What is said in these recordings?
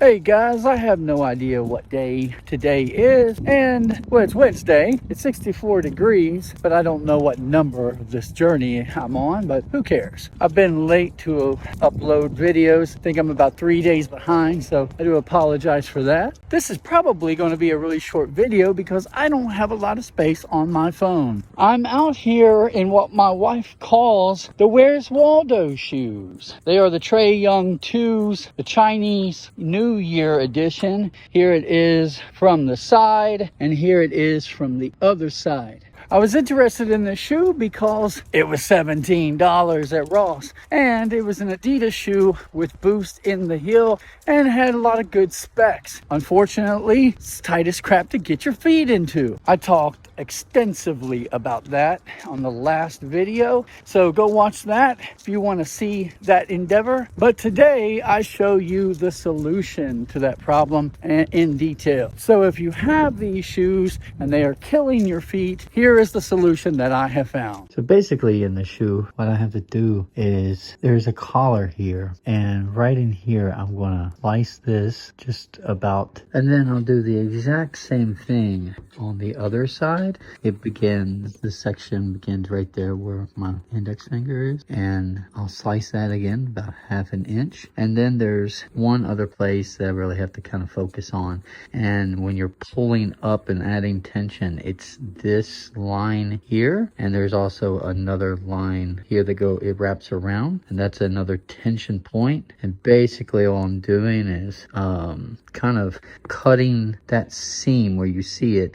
Hey guys, I have no idea what day today is, and well, it's Wednesday. It's 64 degrees, but I don't know what number of this journey I'm on, but who cares? I've been late to upload videos. I think I'm about 3 days behind, so I do apologize for that. This is probably going to be a really short video because I don't have a lot of space on my phone. I'm out here in what my wife calls the Where's Waldo shoes. They are the Trae Young 2s, the Chinese New Year edition. Here it is from the side, and here it is from the other side. I was interested in this shoe because it was $17 at Ross, and it was an Adidas shoe with boost in the heel and had a lot of good specs. Unfortunately, it's tight as crap to get your feet into. I talked extensively about that on the last video, so go watch that if you want to see that endeavor. But today I show you the solution to that problem in detail. So if you have these shoes and they are killing your feet, here is the solution that I have found. So basically in the shoe, what I have to do is there's a collar here, and right in here I'm gonna slice this just about, and then I'll do the exact same thing on the other side. It begins, this section begins right there where my index finger is, and I'll slice that again about 1/2 inch. And then there's one other place that I really have to kind of focus on, and when you're pulling up and adding tension, it's this line here, and there's also another line here that it wraps around, and that's another tension point. And basically all I'm doing is kind of cutting that seam where you see it,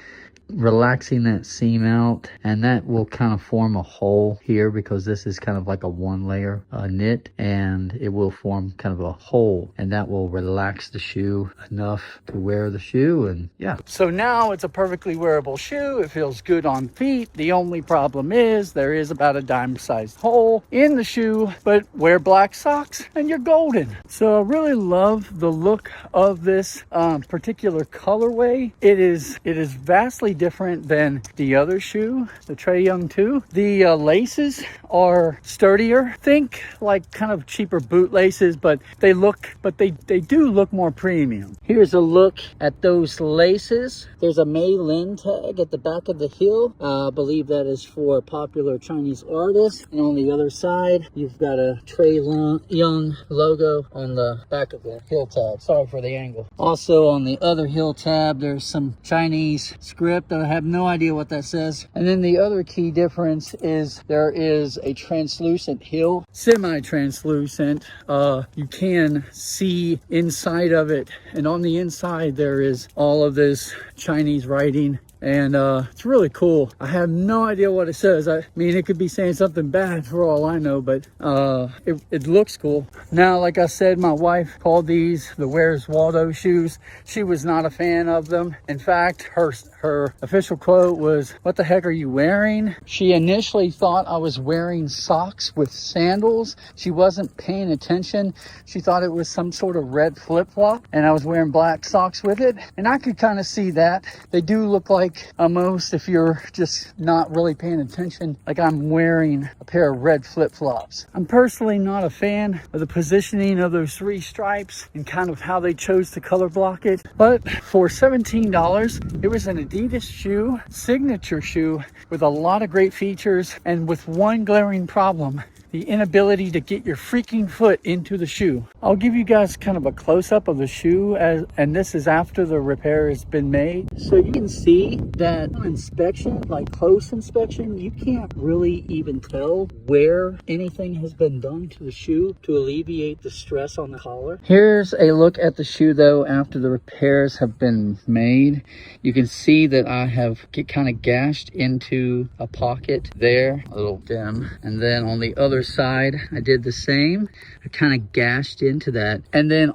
relaxing that seam out, and that will kind of form a hole here because this is kind of like a one layer knit, and it will form kind of a hole, and that will relax the shoe enough to wear the shoe. And yeah, so now it's a perfectly wearable shoe. It feels good on feet. The only problem is there is about a dime sized hole in the shoe, but wear black socks and you're golden. So I really love the look of this particular colorway. It is vastly different than the other shoe, the Trae Young 2. The laces are sturdier. Think like kind of cheaper boot laces, but they do look more premium. Here's a look at those laces. There's a Mei Lin tag at the back of the heel. I believe that is for a popular Chinese artist. And on the other side, you've got a Trae Young logo on the back of the heel tab. Sorry for the angle. Also on the other heel tab, there's some Chinese script that I have no idea what that says. And then the other key difference is there is a translucent heel, semi-translucent. You can see inside of it, and on the inside there is all of this Chinese writing, and it's really cool. I have no idea what it says. I mean, it could be saying something bad for all I know, but it looks cool. Now, like I said, my wife called these the Where's Waldo shoes. She was not a fan of them. In fact, her official quote was, "What the heck are you wearing?" She initially thought I was wearing socks with sandals. She wasn't paying attention. She thought it was some sort of red flip-flop, and I was wearing black socks with it. And I could kind of see that. They do look like, almost, if you're just not really paying attention, like I'm wearing a pair of red flip-flops. I'm personally not a fan of the positioning of those 3 stripes and kind of how they chose to color block it. But for $17, it was an Adidas shoe, signature shoe, with a lot of great features, and with one glaring problem: the inability to get your freaking foot into the shoe. I'll give you guys kind of a close-up of the shoe, and this is after the repair has been made. So you can see that on inspection, like close inspection, you can't really even tell where anything has been done to the shoe to alleviate the stress on the collar. Here's a look at the shoe though after the repairs have been made. You can see that I have kind of gashed into a pocket there, a little dim, and then on the other side I did the same. I kind of gashed into that, and then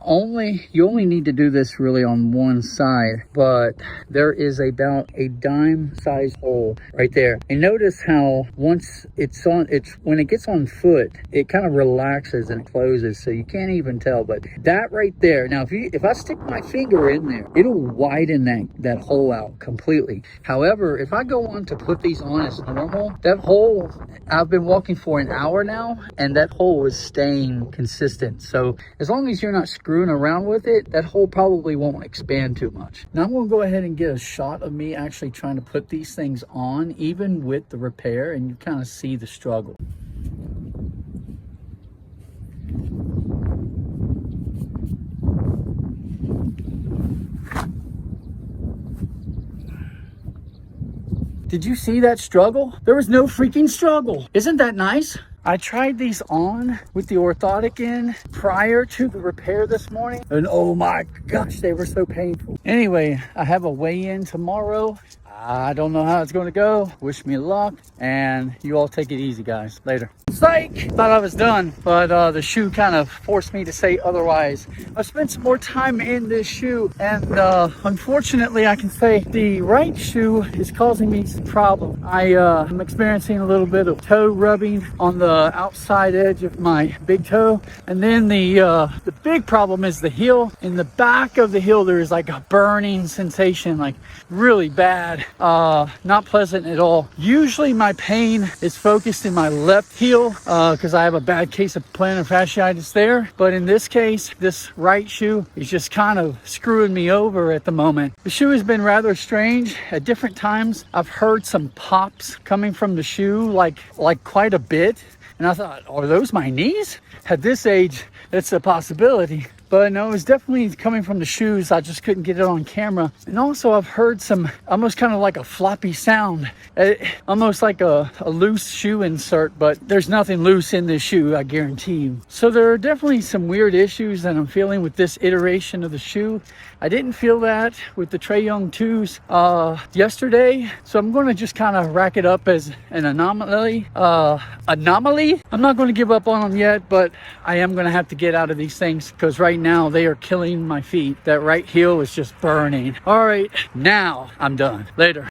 you only need to do this really on one side, but there is about a dime sized hole right there. And notice how once when it gets on foot, it kind of relaxes and closes, so you can't even tell. But that right there, now if I stick my finger in there, it'll widen that hole out completely. However, if I go on to put these on as normal, that hole, I've been walking for an hour now, now, and that hole is staying consistent. So as long as you're not screwing around with it, that hole probably won't expand too much. Now I'm going to go ahead and get a shot of me actually trying to put these things on, even with the repair, and you kind of see the struggle. Did you see that struggle? There was no freaking struggle. Isn't that nice? I tried these on with the orthotic in prior to the repair this morning, and oh my gosh, they were so painful. Anyway, I have a weigh-in tomorrow. I don't know how it's going to go. Wish me luck, and you all take it easy, guys. Later. Psych! Thought I was done, but the shoe kind of forced me to say otherwise. I spent some more time in this shoe, and unfortunately, I can say the right shoe is causing me some problems. I'm experiencing a little bit of toe rubbing on the outside edge of my big toe, and then the big problem is the heel. In the back of the heel, there is like a burning sensation, like really bad. Not pleasant at all. Usually my pain is focused in my left heel because I have a bad case of plantar fasciitis there, but in this case, this right shoe is just kind of screwing me over at the moment. The shoe has been rather strange. At different times I've heard some pops coming from the shoe, like quite a bit, and I thought, are those my knees? At this age, it's a possibility. But no, it's definitely coming from the shoes. I just couldn't get it on camera. And also I've heard some almost kind of like a floppy sound, almost like a loose shoe insert, but there's nothing loose in this shoe, I guarantee you. So there are definitely some weird issues that I'm feeling with this iteration of the shoe. I didn't feel that with the Trae Young 2s yesterday, so I'm going to just kind of rack it up as an anomaly. I'm not going to give up on them yet, but I am going to have to get out of these things because right now they are killing my feet. That right heel is just burning. All right, now I'm done. Later.